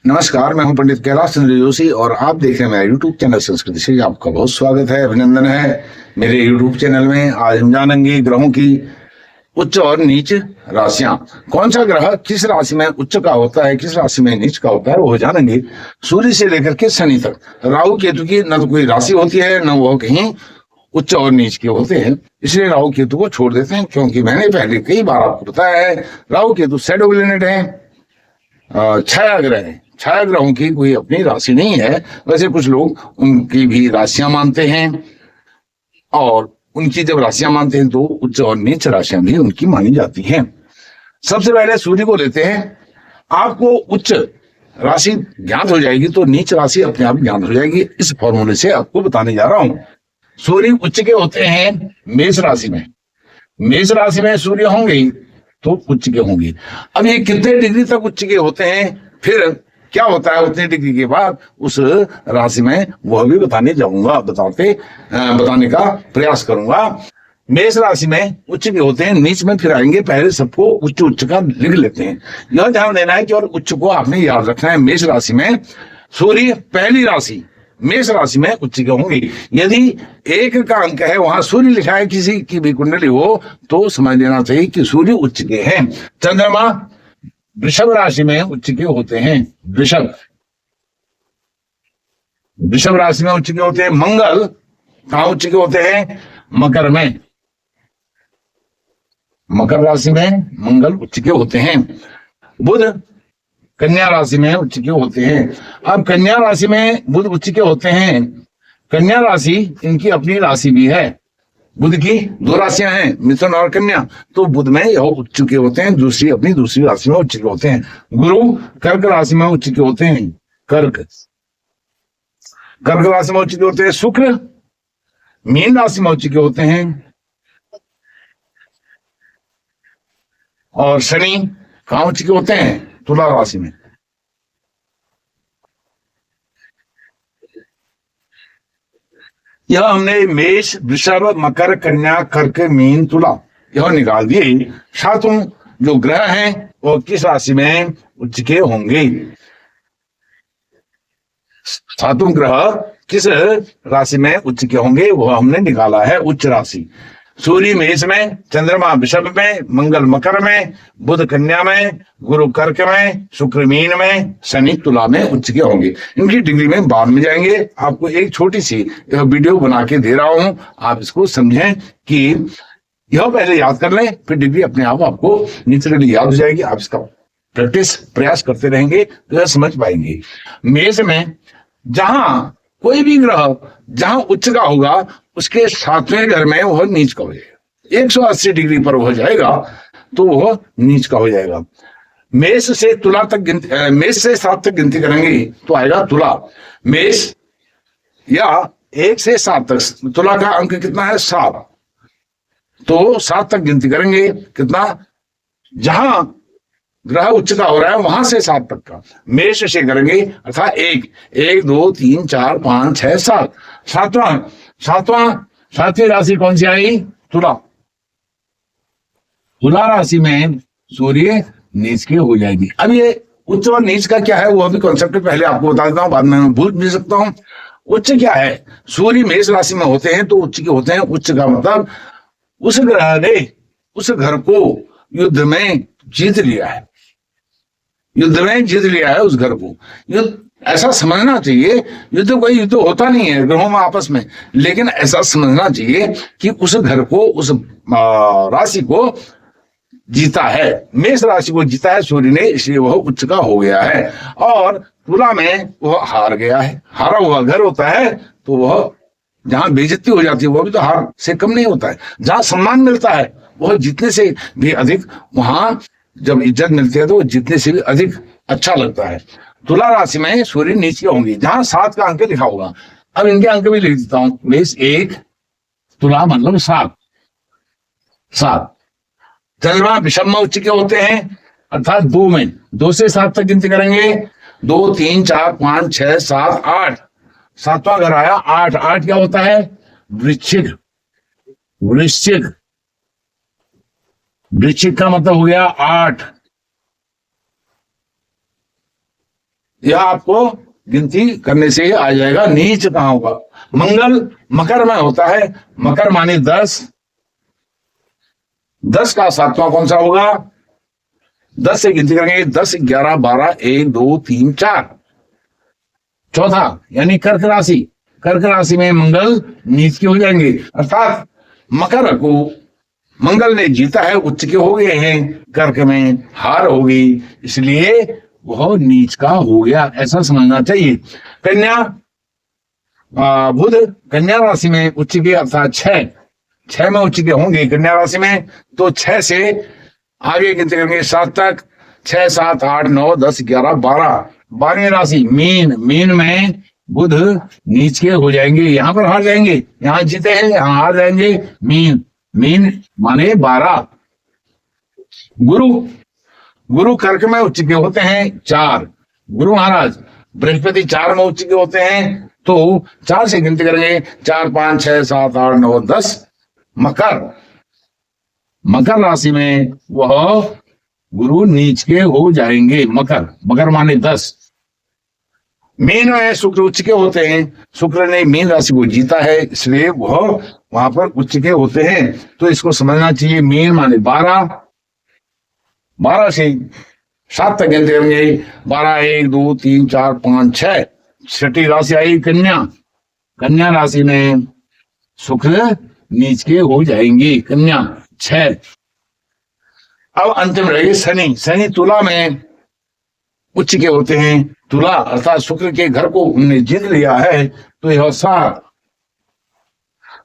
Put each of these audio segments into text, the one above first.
नमस्कार, मैं हूं पंडित कैलाश चंद्र जोशी और आप देख रहे हैं मेरा यूट्यूब चैनल संस्कृति से। आपका बहुत स्वागत है, अभिनंदन है मेरे यूट्यूब चैनल में। आज हम जानेंगे ग्रहों की उच्च और नीच राशियां। कौन सा ग्रह किस राशि में उच्च का होता है, किस राशि में नीच का होता है, वो जानेंगे। सूर्य से लेकर के शनि तक राहु केतु की न तो कोई राशि होती है, न वो कहीं उच्च और नीच के होते हैं। इसलिए राहु केतु को छोड़ देते हैं, क्योंकि मैंने पहले कई बार आपको बताया है, राहु केतु शैडो प्लैनेट है, छाया ग्रह है। छाया ग्रहों की कोई अपनी राशि नहीं है। वैसे कुछ लोग उनकी भी राशियां मानते हैं, और उनकी जब राशियां मानते हैं तो उच्च और नीच राशियां भी उनकी मानी जाती हैं। सबसे पहले सूर्य को लेते हैं। आपको उच्च राशि ज्ञात हो जाएगी तो नीच राशि अपने आप ज्ञात हो जाएगी। इस फॉर्मूले से आपको बताने जा रहा हूं। सूर्य उच्च के होते हैं मेष राशि में। मेष राशि में सूर्य होंगे तो उच्च के होंगे। अब ये कितने डिग्री तक उच्च के होते हैं, फिर क्या होता है उतने डिग्री के बाद उस राशि में, वह भी बताने जाऊंगा, बताने का प्रयास करूंगा। मेष राशि में उच्च के होते हैं, नीच में फिर आएंगे। पहले सबको उच्च उच्च का लिख लेते हैं। यह ध्यान देना है कि और उच्च को आपने याद रखना है। मेष राशि में सूर्य पहली राशि मेष राशि में उच्च के होंगे। यदि एक का अंक है, वहां सूर्य लिखा है, किसी की भी कुंडली हो, तो समझ लेना चाहिए कि सूर्य उच्च के हैं। चंद्रमा वृषभ राशि में उच्च के होते हैं। वृषभ राशि में उच्च के होते हैं। मंगल कहां उच्च के होते हैं? मकर में। मकर राशि में मंगल उच्च के होते हैं। बुध कन्या राशि में उच्च के होते हैं। अब कन्या राशि में बुध उच्च के होते हैं। कन्या राशि इनकी अपनी राशि भी है। बुध की दो राशियां हैं, मिथुन और कन्या, तो बुध में यह उच्च के होते हैं। अपनी दूसरी राशि में उच्च के होते हैं। गुरु कर्क राशि में उच्च के होते हैं। कर्क राशि में उच्च के होते हैं। शुक्र मीन राशि में उच्च के होते हैं। और शनि कहां उच्च के होते हैं? तुला राशि में। यह हमने मेष वृषभ मकर कन्या कर्क मीन तुला यह निकाल दिए। सातों जो ग्रह हैं वो किस राशि में उच्च के होंगे। सातों ग्रह किस राशि में उच्च के होंगे वह हमने निकाला है। उच्च राशि सूर्य मेष में, चंद्रमा वृषभ में, मंगल मकर में, बुध कन्या में, गुरु कर्क में, शुक्र मीन में, शनि तुला में उच्च के होंगे। इनकी डिग्री में बाद में जाएंगे। आपको एक छोटी सी वीडियो बना के दे रहा हूं, आप इसको समझें कि यह पहले याद कर लें, फिर डिग्री अपने आप आपको नेचुरली याद हो जाएगी। आप इसका प्रयास करते रहेंगे तो समझ पाएंगे। मेष में जहां कोई भी ग्रह जहां उच्च का होगा, उसके सातवें घर में वह नीच का हो जाएगा। 180 डिग्री पर वह जाएगा तो वह नीच का हो जाएगा। मेष से तुला तक मेष से 7 तक गिनती करेंगे तो आएगा तुला। मेष या 1 से 7 तक, तुला का अंक कितना है? 7, तो 7 तक गिनती करेंगे। कितना? जहां ग्रह उच्च का हो रहा है वहां से 7 तक का मेष से करेंगे, अर्थात 1 2 3 4 5 6 7। सातवीं राशि कौन सी आई? तुला। तुला राशि में सूर्य नीच के हो जाएगी। अब ये उच्च और नीच का क्या है वो भी कॉन्सेप्ट पहले आपको बता देता हूं, बाद में भूल भी सकता हूं। उच्च क्या है? सूर्य मेष राशि में होते हैं तो उच्च के होते हैं। उच्च का मतलब उस ग्रह ने उस घर को युद्ध में जीत लिया है। युद्ध में जीत लिया है उस घर को। युद्ध ऐसा समझना चाहिए, युद्ध कोई युद्ध होता नहीं है ग्रहों में आपस में, लेकिन ऐसा समझना चाहिए कि उस घर को, उस राशि को जीता है। मेष राशि को जीता है सूर्य ने, इसलिए वह उच्च का हो गया है। और तुला में वह हार गया है। हारा हुआ घर होता है तो वह जहां बेइज्जती हो जाती है वह भी तो हार से कम नहीं होता है। जहां सम्मान मिलता है वह जीतने से भी अधिक, वहां जब इज्जत मिलती है तो जीतने से भी अधिक अच्छा लगता है। तुला राशि में सूर्य नीच के होंगे जहां 7 का अंक लिखा होगा। अब इनके अंक भी लिख देता हूं। मेष 1, तुला मतलब 7। चंद्रमा वृषभ में उच्च के होते हैं, अर्थात 2 में। 2 से 7 तक गिनती करेंगे। 2 3 4 5 6 7 8। 7वां घर आया 8। 8 क्या होता है? वृश्चिक। वृश्चिक का मतलब हो गया 8। यह आपको गिनती करने से ही आ जाएगा। नीच कहाँ होगा? मंगल मकर में होता है, मकर माने 10, 10 का सातवां कौन सा होगा? 10 से गिनती करेंगे, 10 11 12 1 2 3 4। चौथा यानी कर्क राशि, कर्क राशि में मंगल नीच के हो जाएंगे, अर्थात मकर को मंगल ने जीता है, उच्च के हो गए हैं, कर्क में हार होगी, इसलिए वह नीच का हो गया, ऐसा समझना चाहिए। कन्या बुध कन्या राशि में उच्च के, अर्थात 6 में उच्च के होंगे कन्या राशि में, तो 6 से आगे गिनती करेंगे 7 तक, 6 7 8 9 10 11 12। 12वीं राशि मीन, मीन में बुध नीच के हो जाएंगे, यहां पर हार जाएंगे, यहां जीते हैं यहां हार जाएंगे, मीन, मीन माने 12। गुरु, गुरु कर्क में उच्च के होते हैं 4, गुरु महाराज बृहस्पति 4 में उच्च के होते हैं, तो 4 से गिनती करेंगे 4 5 6 7 8 9 10। मकर, मकर राशि में वह गुरु नीच के हो जाएंगे, मकर, मकर माने 10। मीन में शुक्र उच्च के होते हैं, शुक्र ने मीन राशि को जीता है, इसलिए वह वहां पर उच्च के होते हैं, तो इसको समझना चाहिए। मीन माने 12, 12 से 7 तक गिनते होंगे, 12 1 2 3 4 5 6। छठी राशि आई कन्या, कन्या राशि में शुक्र नीच के हो जाएंगे, कन्या 6। अब अंतिम रहेगी शनि, शनि तुला में उच्च के होते हैं, तुला अर्थात शुक्र के घर को उन्होंने जीत लिया है, तो यह 7,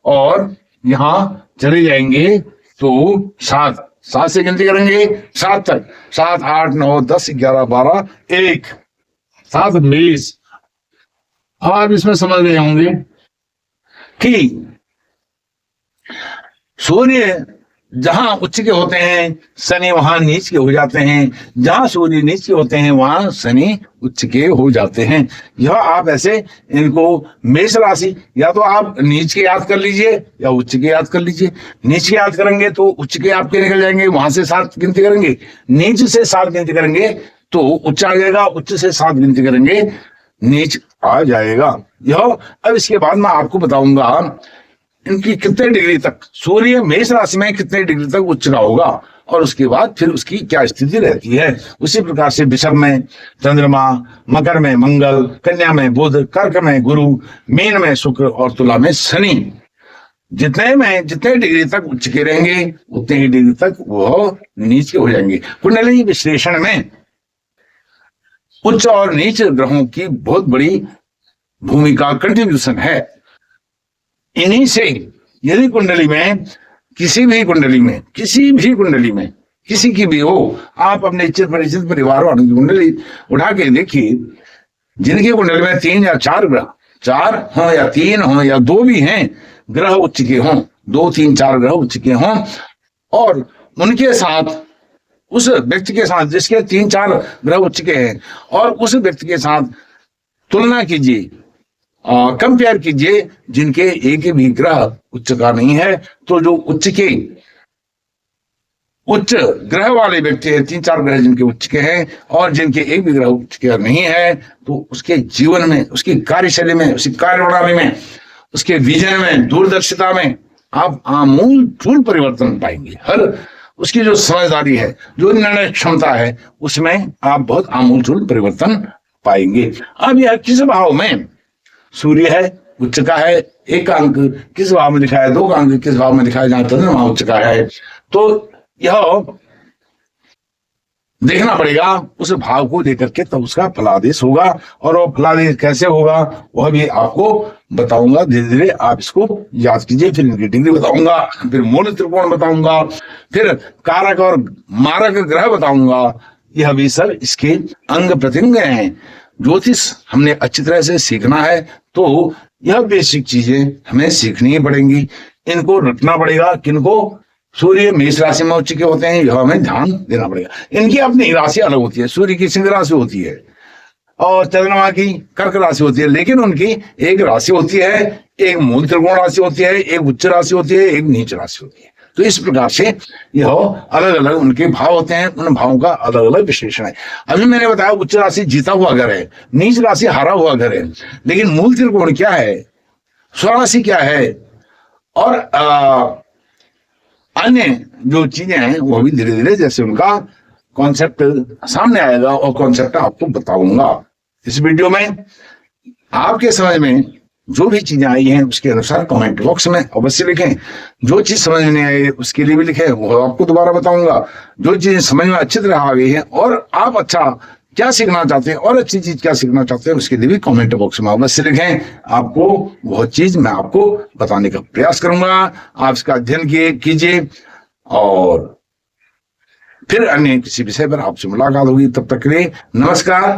और यहां चले जाएंगे तो 7, 7 से गिनती करेंगे 7 तक, 7 8 9 10 11 12 1, 7 20। आप इसमें समझ रहे होंगे कि सूर्य जहां उच्च के होते हैं शनि वहां नीच के हो जाते हैं, जहां सूर्य नीच के होते हैं वहां शनि उच्च के हो जाते हैं। यह आप ऐसे इनको मेष राशि या तो आप नीच के याद कर लीजिए या उच्च के याद कर लीजिए। नीच के याद करेंगे तो उच्च के आपके निकल जाएंगे, वहां से 7 गिनती करेंगे, नीच से 7 गिनती करेंगे तो उच्च आ जाएगा, उच्च से 7 गिनती करेंगे नीच आ जाएगा। यह अब इसके बाद मैं आपको बताऊंगा इनकी कितने डिग्री तक, सूर्य मेष राशि में कितने डिग्री तक उच्च का होगा, और उसके बाद फिर उसकी क्या स्थिति रहती है। उसी प्रकार से वृषभ में चंद्रमा, मकर में मंगल, कन्या में बुध, कर्क में गुरु, मीन में शुक्र और तुला में शनि, जितने डिग्री तक उच्च के रहेंगे उतने ही डिग्री तक वह नीच के हो जाएंगे। कुंडली विश्लेषण में उच्च और नीच ग्रहों की बहुत बड़ी भूमिका, कंट्रीब्यूशन है। इन्हीं से यदि कुंडली में किसी भी कुंडली में किसी की भी हो, आप अपने इच्छित परिचित परिवार वालों की कुंडली उठा के देखिए, जिनकी कुंडली में 3 या 4 ग्रह, 4 हो या 3 हो या 2 भी हैं ग्रह उच्च के हों, 2 3 4 ग्रह उच्च के हों, और उनके साथ उस व्यक्ति के साथ जिसके 3 4 ग्रह उच्च के हैं, और उस व्यक्ति के साथ तुलना कीजिए, कंपेयर कीजिए जिनके एक भी ग्रह उच्च का नहीं है। तो जो उच्च ग्रह वाले व्यक्ति हैं, 3 4 ग्रह जिनके उच्च के हैं और जिनके एक भी ग्रह उच्च के नहीं है, तो उसके जीवन में, उसकी कार्यशैली में, उसकी कार्यप्रणाली में, उसके विजन में, दूरदर्शिता में आप आमूल परिवर्तन पाएंगे। हर उसकी जो समझदारी है, जो निर्णय क्षमता है, उसमें आप बहुत आमूल परिवर्तन पाएंगे। अब यह किस भाव में सूर्य है, उच्च का है, 1 का अंक किस भाव में लिखा है, 2 का अंक किस भाव में लिखा है, जहां चंद्रमा उच्च का है, तो यह देखना पड़ेगा उस भाव को लेकर के, तब उसका फलादेश होगा। और वो फलादेश कैसे होगा वह भी आपको बताऊंगा, धीरे धीरे आप इसको याद कीजिए। फिर इनकी डिग्री बताऊंगा, फिर मूल त्रिकोण बताऊंगा, फिर कारक और मारक ग्रह बताऊंगा। यह भी सब इसके अंग प्रत्यंग हैं। ज्योतिष हमने अच्छी तरह से सीखना है तो यह बेसिक चीजें हमें सीखनी पड़ेंगी, इनको रखना पड़ेगा। किनको? सूर्य मेष राशि में उच्च के होते हैं, यह हमें ध्यान देना पड़ेगा। इनकी अपनी राशि अलग होती है, सूर्य की सिंह राशि होती है और चंद्रमा की कर्क राशि होती है, लेकिन उनकी एक राशि होती है, एक मूल त्रिकोण राशि होती है, एक उच्च राशि होती है, एक नीच राशि होती है। तो इस प्रकार से यह अलग अलग उनके भाव होते हैं, उन भावों का अलग अलग विश्लेषण है। अभी मैंने बताया उच्च राशि जीता हुआ घर है, नीच राशि हारा हुआ घर है, लेकिन मूल त्रिकोण क्या है, स्वराशि क्या है, और अन्य जो चीजें हैं वो भी धीरे धीरे जैसे उनका कॉन्सेप्ट सामने आएगा और कॉन्सेप्ट आपको बताऊंगा इस वीडियो में। आपके समझ में जो भी चीजें आई हैं उसके अनुसार कमेंट बॉक्स में अवश्य लिखें। जो चीज समझ में नहीं आई उसके लिए भी लिखें, वो आपको दोबारा बताऊंगा। जो चीजें समझ में अच्छी तरह आ गई है और आप अच्छा क्या सीखना चाहते हैं और अच्छी चीज क्या सीखना चाहते हैं उसके लिए भी कमेंट बॉक्स में अवश्य लिखें। आपको बहुत चीज मैं आपको बताने का प्रयास करूंगा। आप इसका अध्ययन कीजिए और फिर अन्य किसी विषय पर आपसे मुलाकात होगी। तब तक के लिए नमस्कार।